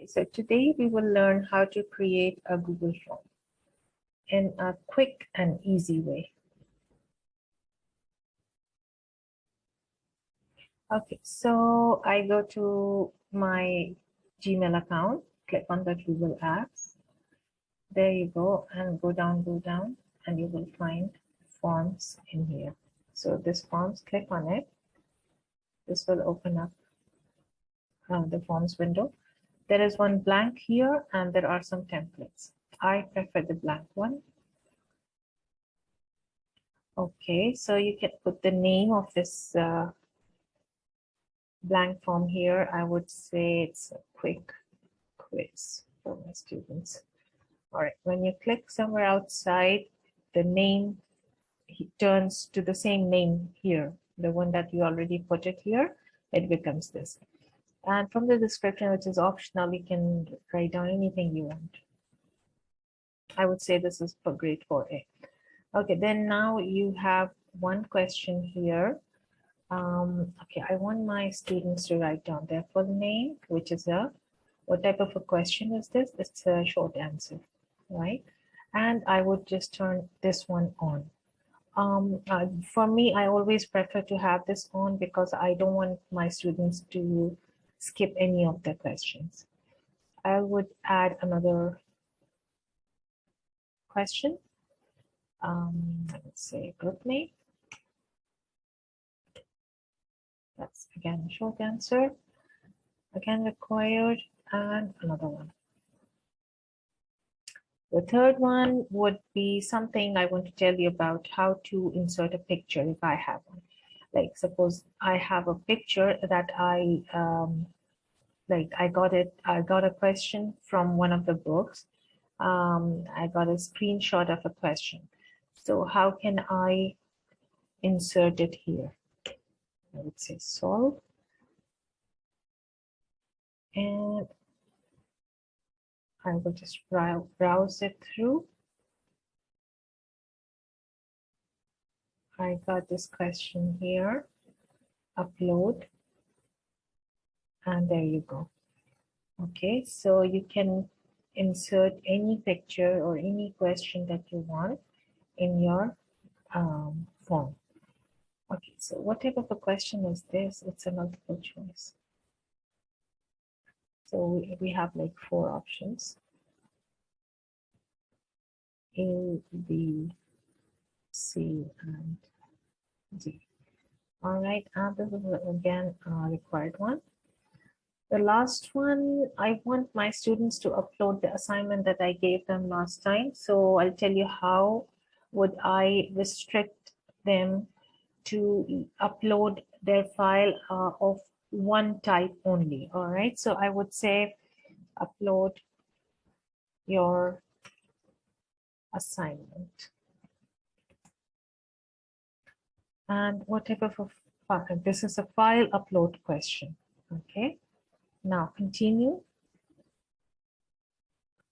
So today we will learn how to create a Google form in a quick and easy way. Okay, so I go to my Gmail account, click on the Google Apps. There you go, and go down, and you will find forms in here. So this forms, click on it. This will open up the forms window. There is one blank here, and there are some templates. I prefer the blank one. Okay, so you can put the name of this blank form here. I would say it's a quick quiz for my students. All right, when you click somewhere outside, the name turns to the same name here, the one that you already put it here, it becomes this. And from the description, which is optional, you can write down anything you want. I would say this is for grade 4A. Okay, then now you have one question here. Okay, I want my students to write down their full name, which is what type of a question is this? It's a short answer, right? And I would just turn this one on. For me, I always prefer to have this on because I don't want my students to skip any of the questions. I would add another question. Let's say group name. That's again a short answer. Again required, and another one. The third one would be something I want to tell you about how to insert a picture if I have one. Like suppose I have a picture that I got a question from one of the books. I got a screenshot of a question. So how can I insert it here? I would say solve. And I will just browse it through. I got this question here, upload, and there you go. Okay, so you can insert any picture or any question that you want in your form. Okay, so what type of a question is this? It's a multiple choice. So we have like 4 options. A, B, C, and D. All right, and this is again a required one. The last one, I want my students to upload the assignment that I gave them last time. So I'll tell you how would I restrict them to upload their file of one type only. All right, so I would say upload your assignment. And what type of a file? This is a file upload question. Okay, now continue.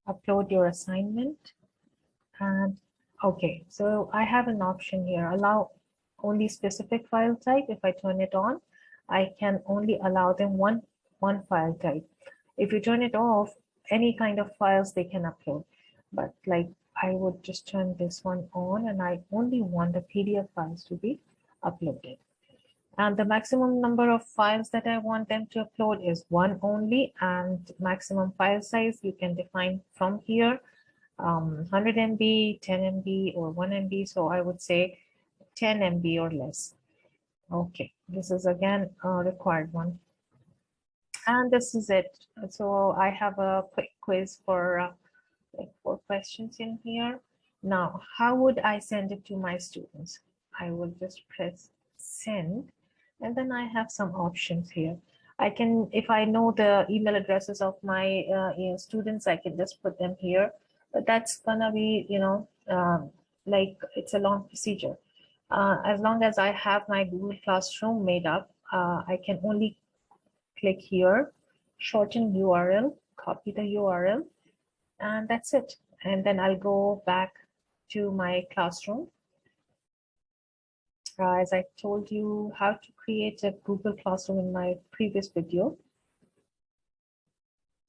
Upload your assignment. And okay, so I have an option here, allow only specific file type. If I turn it on, I can only allow them one file type. If you turn it off, any kind of files they can upload. But like I would just turn this one on, and I only want the PDF files to be uploaded. And the maximum number of files that I want them to upload is 1 only, and maximum file size you can define from here. 100 MB, 10 MB, or 1 MB. So I would say 10 MB or less. Okay, this is again a required one. And this is it. So I have a quick quiz for like 4 questions in here. Now, how would I send it to my students? I will just press send, and then I have some options here. I can, if I know the email addresses of my students, I can just put them here. But that's gonna be, like it's a long procedure. As long as I have my Google Classroom made up, I can only click here, shorten URL, copy the URL, and that's it. And then I'll go back to my classroom. As I told you how to create a Google Classroom in my previous video.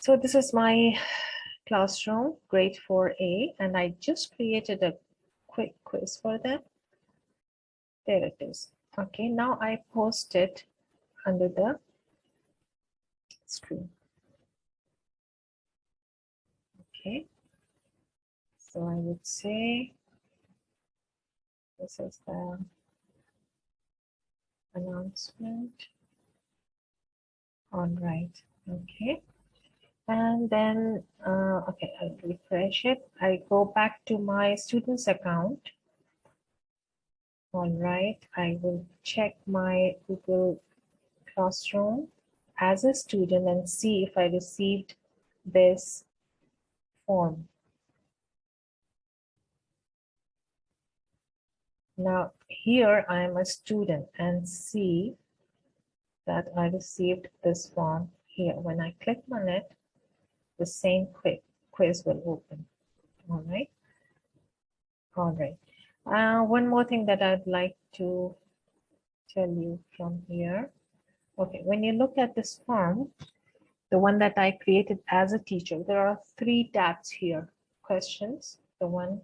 So this is my classroom, grade 4A, and I just created a quick quiz for them. There it is. Okay, now I post it under the screen. Okay, so I would say this is the announcement. All right, okay. And then, okay, I'll refresh it. I go back to my students account. All right, I will check my Google Classroom as a student and see if I received this form. Now here I am a student and see that I received this form here. When I click on it, the same quiz will open. All right. All right. One more thing that I'd like to tell you from here. Okay, when you look at this form, the one that I created as a teacher, there are 3 tabs here. Questions, the one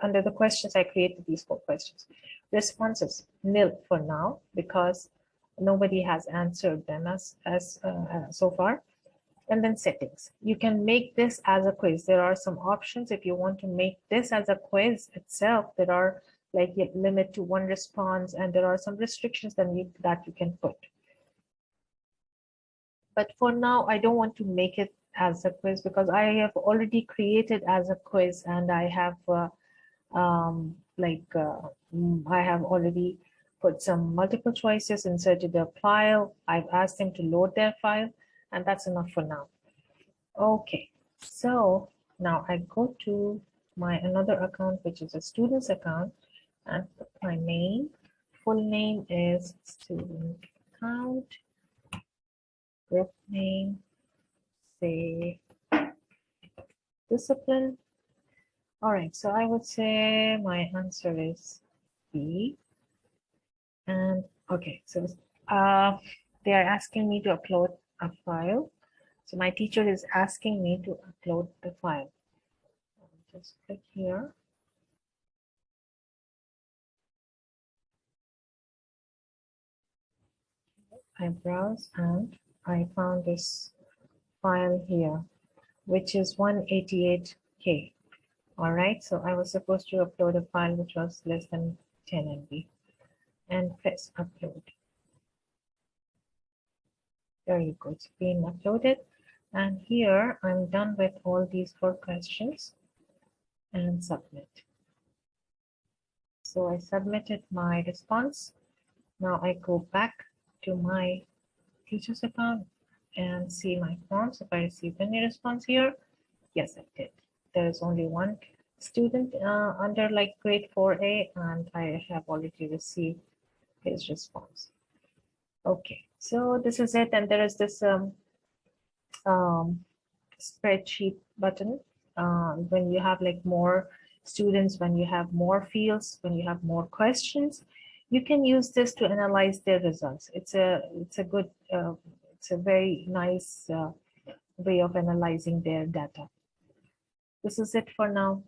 under the questions, I created these 4 questions. Responses, nil for now, because nobody has answered them so far. And then settings. You can make this as a quiz. There are some options if you want to make this as a quiz itself. There are like a limit to 1 response, and there are some restrictions that you can put. But for now, I don't want to make it as a quiz because I have already created as a quiz, and I have I have already put some multiple choices, inserted a file. I've asked them to load their file, and that's enough for now. Okay, so now I go to my another account, which is a student's account, and put my name. Full name is student account. Group name, say discipline. All right, so I would say my answer is B. And okay, so they are asking me to upload a file. So my teacher is asking me to upload the file. I'll just click here. I browse and I found this file here, which is 188K. All right, so I was supposed to upload a file which was less than 10 MB and press upload. There you go, it's being uploaded. And here I'm done with all these 4 questions and submit. So I submitted my response. Now I go back to my teacher's account and see my forms. If I received any response here, yes, I did. There is only 1 student under like grade 4A, and I have already received his response. Okay, so this is it, and there is this spreadsheet button when you have like more students, when you have more fields, when you have more questions, you can use this to analyze their results. It's a good it's a very nice way of analyzing their data. This is it for now.